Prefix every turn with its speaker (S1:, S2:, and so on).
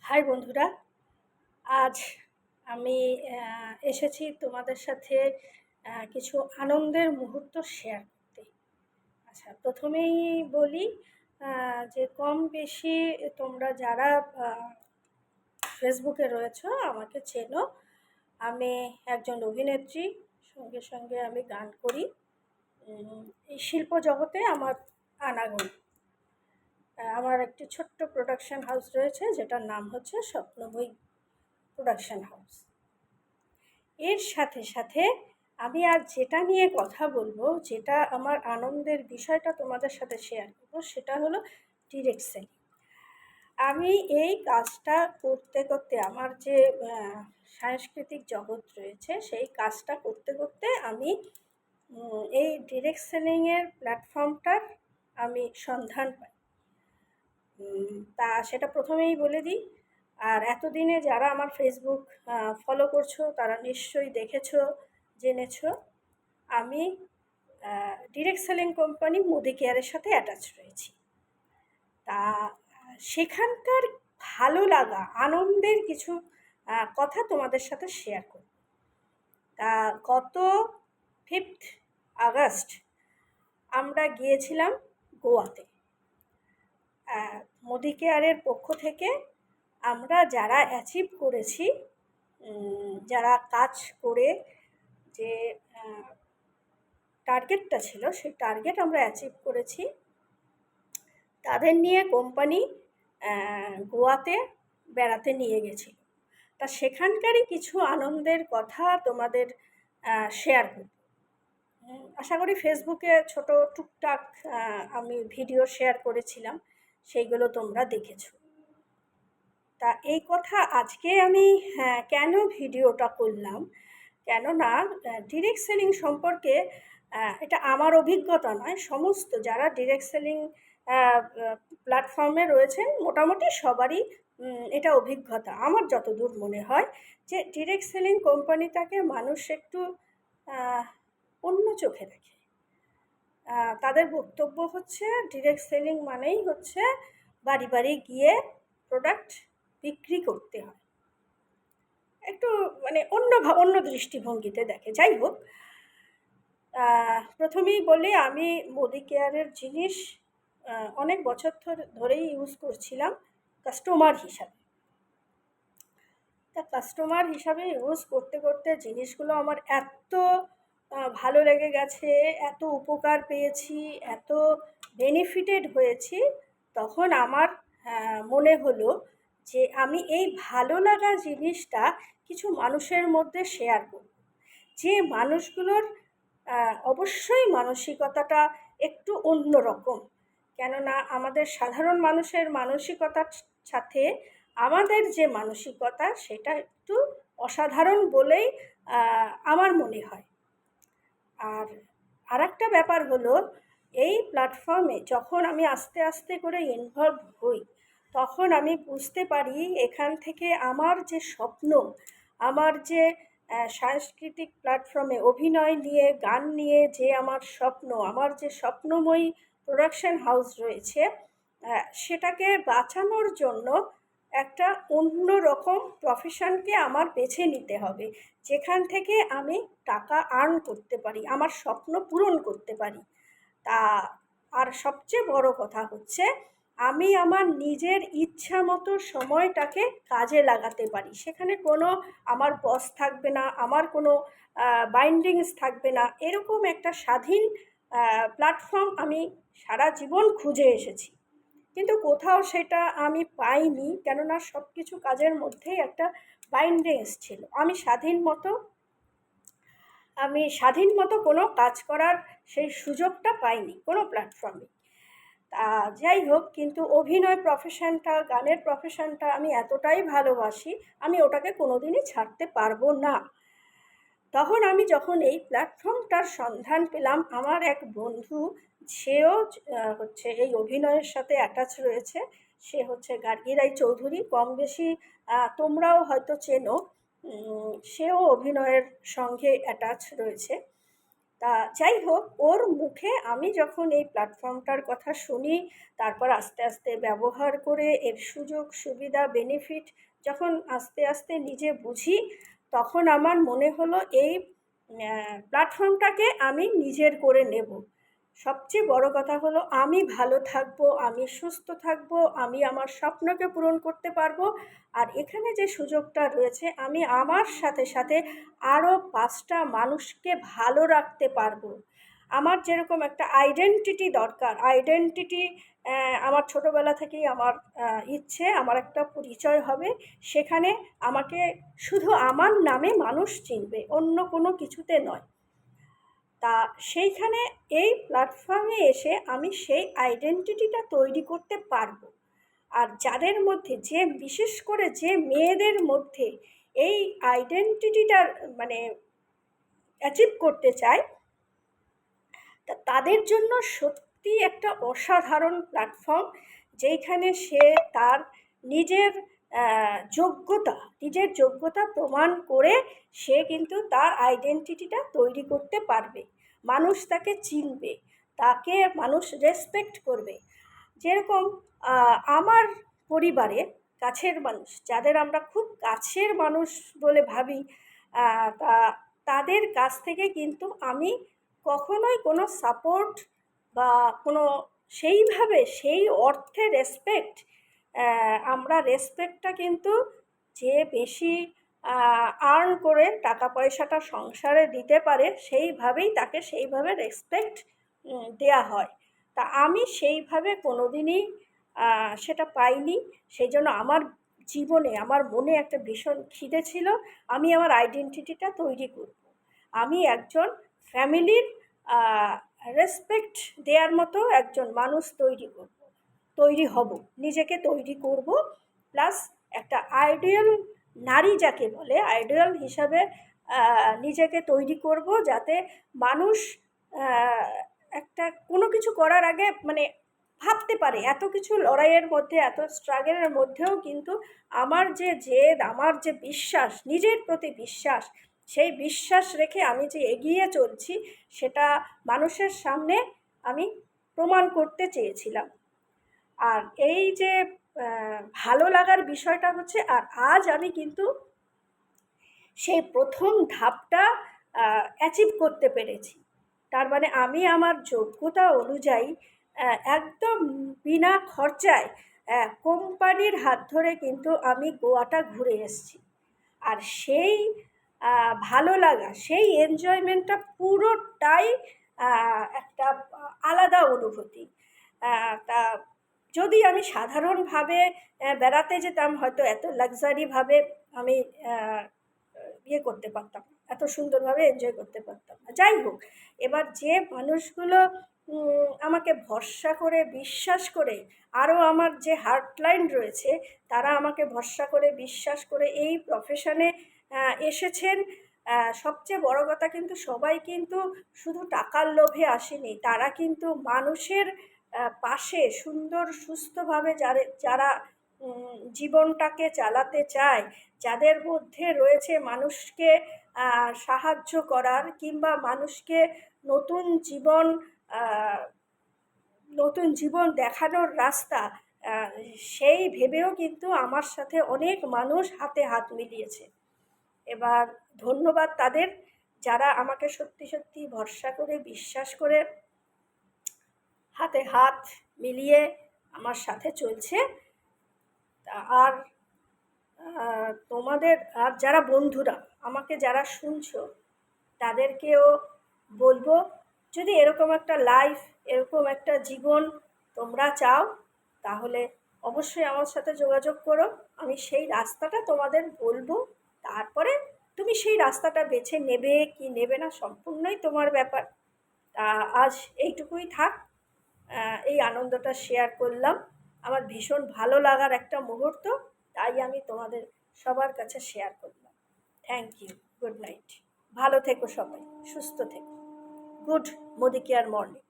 S1: High বন্ধুরা, আজ আমি এসেছি তোমাদের সাথে কিছু আনন্দের মুহূর্ত শেয়ার করতে। আচ্ছা, প্রথমেই বলি যে কম বেশি তোমরা যারা ফেসবুকে রয়েছো আমাকে চেনো। আমি একজন অভিনেত্রী, সঙ্গে সঙ্গে আমি গান করি। এই শিল্প জগতে আমার আনাগোনা। আমার একটি ছোট্ট প্রোডাকশন হাউস রয়েছে, যেটার নাম হচ্ছে স্বপ্নময়ী প্রোডাকশন হাউস। এর সাথে সাথে আমি আজ যেটা নিয়ে কথা বলবো, যেটা আমার আনন্দের বিষয়টা তোমাদের সাথে শেয়ার করবো, সেটা হলো ডিরেক্ট সেলিং। আমি এই কাজটা করতে করতে আমার যে সাংস্কৃতিক জগৎ রয়েছে, সেই কাজটা করতে করতে আমি এই ডিরেক্ট সেলিংয়ের প্ল্যাটফর্মটার আমি সন্ধান পাই। তা সেটা প্রথমেই বলে দিই। আর এতদিনে যারা আমার ফেসবুক ফলো করছো তারা নিশ্চয়ই দেখেছো, জেনেছো আমি ডিরেক্ট সেলিং কোম্পানি মোদি কেয়ারের সাথে অ্যাটাচ রয়েছি। তা সেখানকার ভালো লাগা, আনন্দের কিছু কথা তোমাদের সাথে শেয়ার করব। তা গত 5th আগস্ট আমরা গিয়েছিলাম গোয়াতে। মোদি কেয়ারের পক্ষ থেকে আমরা যারা অ্যাচিভ করেছি, যারা কাজ করে যে টার্গেটটা ছিল, সেই টার্গেট আমরা অ্যাচিভ করেছি, তাদের নিয়ে কোম্পানি গোয়াতে বেড়াতে নিয়ে গেছিল। তা সেখানকারই কিছু আনন্দের কথা তোমাদের শেয়ার করব। আশা করি ফেসবুকে ছোট টুকটাক আমি ভিডিও শেয়ার করেছিলাম, সেইগুলো তোমরা দেখেছো। তা এই কথা আজকে আমি কেন ভিডিওটা করলাম, কেননা ডিরেক্ট সেলিং সম্পর্কে এটা আমার অভিজ্ঞতা নয়, সমস্ত যারা ডিরেক্ট সেলিং প্ল্যাটফর্মে রয়েছেন মোটামুটি সবারই এটা অভিজ্ঞতা। আমার যতদূর মনে হয় যে ডিরেক্ট সেলিং কোম্পানিটাকে মানুষ একটু অন্য চোখে দেখে। তাদের বক্তব্য হচ্ছে ডিরেক্ট সেলিং মানেই হচ্ছে বাড়ি বাড়ি গিয়ে প্রোডাক্ট বিক্রি করতে হয়, একটু মানে অন্য দৃষ্টিভঙ্গিতে দেখে। যাই হোক, প্রথমেই বলি আমি মোদি কেয়ারের জিনিস অনেক বছর ধরেই ইউজ করছিলাম কাস্টমার হিসাবে। তা কাস্টমার হিসাবে ইউজ করতে করতে জিনিসগুলো আমার এত ভালো লেগে গেছে, এত উপকার পেয়েছি, এত বেনিফিটেড হয়েছি, তখন আমার মনে হলো যে আমি এই ভালো লাগা জিনিসটা কিছু মানুষের মধ্যে শেয়ার করব, যে মানুষগুলোর অবশ্যই মানসিকতাটা একটু অন্য রকম। কেননা আমাদের সাধারণ মানুষের মানসিকতার সাথে আমাদের যে মানসিকতা, সেটা একটু অসাধারণ বলেই আমার মনে হয়। আর একটা ব্যাপার হলো, এই প্ল্যাটফর্মে যখন আমি আস্তে আস্তে করে ইনভলভ হই, তখন আমি বুঝতে পারি এখান থেকে আমার যে স্বপ্ন, আমার যে সাংস্কৃতিক প্ল্যাটফর্মে অভিনয় নিয়ে, গান নিয়ে যে আমার স্বপ্ন, আমার যে স্বপ্নময়ী প্রোডাকশন হাউস রয়েছে, সেটাকে বাঁচানোর জন্য একটা অন্য রকম প্রফেশনকে আমার বেছে নিতে হবে, যেখান থেকে আমি টাকা আর্ন করতে পারি, আমার স্বপ্ন পূরণ করতে পারি। তা আর সবচেয়ে বড় কথা হচ্ছে, আমি আমার নিজের ইচ্ছা মতো সময়টাকে কাজে লাগাতে পারি। সেখানে কোনো আমার বস থাকবে না, আমার কোনো বাইন্ডিংস থাকবে না। এরকম একটা স্বাধীন প্ল্যাটফর্ম আমি সারা জীবন খুঁজে এসেছি, কিন্তু কোথাও সেটা আমি পাইনি। কেননা সব কিছু কাজের মধ্যেই একটা বাইন্ডিংস ছিল। আমি স্বাধীন মতো কোনো কাজ করার সেই সুযোগটা পাইনি কোনো প্ল্যাটফর্মে। তা যাই হোক, কিন্তু অভিনয় প্রফেশনটা, গানের প্রফেশনটা আমি এতটাই ভালোবাসি, আমি ওটাকে কোনোদিনই ছাড়তে পারবো না। তখন আমি যখন এই প্ল্যাটফর্মটার সন্ধান পেলাম, আমার এক বন্ধু, সেও হচ্ছে এই অভিনয়ের সাথে অ্যাটাচ রয়েছে, সে হচ্ছে গার্গী রায়চৌধুরী, কম বেশি তোমরাও হয়তো চেনো, সেও অভিনয়ের সঙ্গে অ্যাটাচ রয়েছে। তা যাই হোক, ওর মুখে আমি যখন এই প্ল্যাটফর্মটার কথা শুনি, তারপর আস্তে আস্তে ব্যবহার করে এর সুযোগ সুবিধা বেনিফিট যখন আস্তে আস্তে নিজে বুঝি, তখন আমার মনে হলো এই প্ল্যাটফর্মটাকে আমি নিজের করে নেব। সবচেয়ে বড় কথা হলো আমি ভালো থাকবো, আমি সুস্থ থাকবো, আমি আমার স্বপ্নকে পূরণ করতে পারবো। আর এখানে যে সুযোগটা রয়েছে, আমি আমার সাথে সাথে আরও 5টা মানুষকে ভালো রাখতে পারবো। আমার যেরকম একটা আইডেন্টিটি দরকার, আইডেন্টিটি আমার ছোটোবেলা থেকেই আমার ইচ্ছে, আমার একটা পরিচয় হবে, সেখানে আমাকে শুধু আমার নামে মানুষ চিনবে, অন্য কোনো কিছুতে নয়। তা সেইখানে এই প্ল্যাটফর্মে এসে আমি সেই আইডেন্টিটিটা তৈরি করতে পারবো। আর যাদের মধ্যে, যে বিশেষ করে যে মেয়েদের মধ্যে এই আইডেন্টিটিটার মানে অ্যাচিভ করতে চায়, তা তাদের জন্য সত্যি একটা অসাধারণ প্ল্যাটফর্ম, যেইখানে সে তার নিজের যোগ্যতা প্রমাণ করে সে কিন্তু তার আইডেন্টিটিটা তৈরি করতে পারবে। মানুষ তাকে চিনবে, তাকে মানুষ রেসপেক্ট করবে। যেরকম আমার পরিবারে কাছের মানুষ, যাদের আমরা খুব কাছের মানুষ বলে ভাবি, তা তাদের কাছ থেকে কিন্তু আমি কখনোই কোনো সাপোর্ট বা কোনো সেইভাবে সেই অর্থে রেসপেক্ট, আমরা রেসপেক্টটা কিন্তু যে বেশি আর্ন করে টাকা পয়সাটা সংসারে দিতে পারে, সেইভাবেই তাকে সেইভাবে রেসপেক্ট দেয়া হয়। তা আমি সেইভাবে কোনোদিনই সেটা পাইনি। সেই জন্য আমার জীবনে, আমার মনে একটা ভীষণ খিদে ছিল, আমি আমার আইডেন্টিটিটা তৈরি করব। আমি একজন ফ্যামিলির রেসপেক্ট দেওয়ার মতো একজন মানুষ তৈরি হব, নিজেকে তৈরি করব। প্লাস একটা আইডিয়াল নারী যাকে বলে, আইডিয়াল হিসাবে নিজেকে তৈরি করব, যাতে মানুষ একটা কোনো কিছু করার আগে মানে ভাবতে পারে, এত কিছু লড়াইয়ের মধ্যে, এত স্ট্রাগলের মধ্যেও কিন্তু আমার যে জেদ, আমার যে বিশ্বাস, নিজের প্রতি বিশ্বাস, সেই বিশ্বাস রেখে আমি যে এগিয়ে চলছি, সেটা মানুষের সামনে আমি প্রমাণ করতে চেয়েছিলাম। আর এই যে ভালো লাগার বিষয়টা হচ্ছে, আর আজ আমি কিন্তু সেই প্রথম ধাপটা অ্যাচিভ করতে পেরেছি। তার মানে আমি আমার যোগ্যতা অনুযায়ী একদম বিনা খরচায় কোম্পানির হাত ধরে কিন্তু আমি গোয়াটা ঘুরে এসেছি। আর সেই ভালো লাগা, সেই এনজয়মেন্টটা পুরোটাই একটা আলাদা অনুভূতি। তা যদি আমি সাধারণভাবে বেড়াতে যেতাম, হয়তো এত লাক্সারিভাবে আমি ইয়ে করতে পারতাম, এত সুন্দরভাবে এনজয় করতে পারতাম না। যাই হোক, এবার যে মানুষগুলো আমাকে ভরসা করে, বিশ্বাস করে, আরও আমার যে হার্টলাইন রয়েছে, তারা আমাকে ভরসা করে, বিশ্বাস করে এই প্রফেশনে এসেছেন। সবচেয়ে বড় কথা কিন্তু সবাই কিন্তু শুধু টাকার লোভে আসেনি, তারা কিন্তু মানুষের পাশে সুন্দর সুস্থভাবে যারা জীবনটাকে চালাতে চায়, যাদের মধ্যে রয়েছে মানুষকে সাহায্য করার, কিংবা মানুষকে নতুন জীবন দেখানোর রাস্তা, সেই ভেবেও কিন্তু আমার সাথে অনেক মানুষ হাতে হাত মিলিয়েছে। এবার ধন্যবাদ তাদের, যারা আমাকে সত্যি সত্যি ভরসা করে, বিশ্বাস করে হাতে হাত মিলিয়ে আমার সাথে চলছে। আর তোমাদের, আর যারা বন্ধুরা আমাকে যারা শুনছো, তাদেরকেও বলবো, যদি এরকম একটা লাইফ, এরকম একটা জীবন তোমরা চাও, তাহলে অবশ্যই আমার সাথে যোগাযোগ করো। আমি সেই রাস্তাটা তোমাদের বলবো, তারপরে তুমি সেই রাস্তাটা বেছে নেবে কি নেবে না, সম্পূর্ণই তোমার ব্যাপার। আজ এইটুকুই থাক, এই আনন্দটা শেয়ার করলাম। আমার ভীষণ ভালো লাগার একটা মুহূর্ত, তাই আমি তোমাদের সবার কাছে শেয়ার করলাম। থ্যাংক ইউ, গুড নাইট, ভালো থেকো সবাই, সুস্থ থেকো। Good Modi care morning.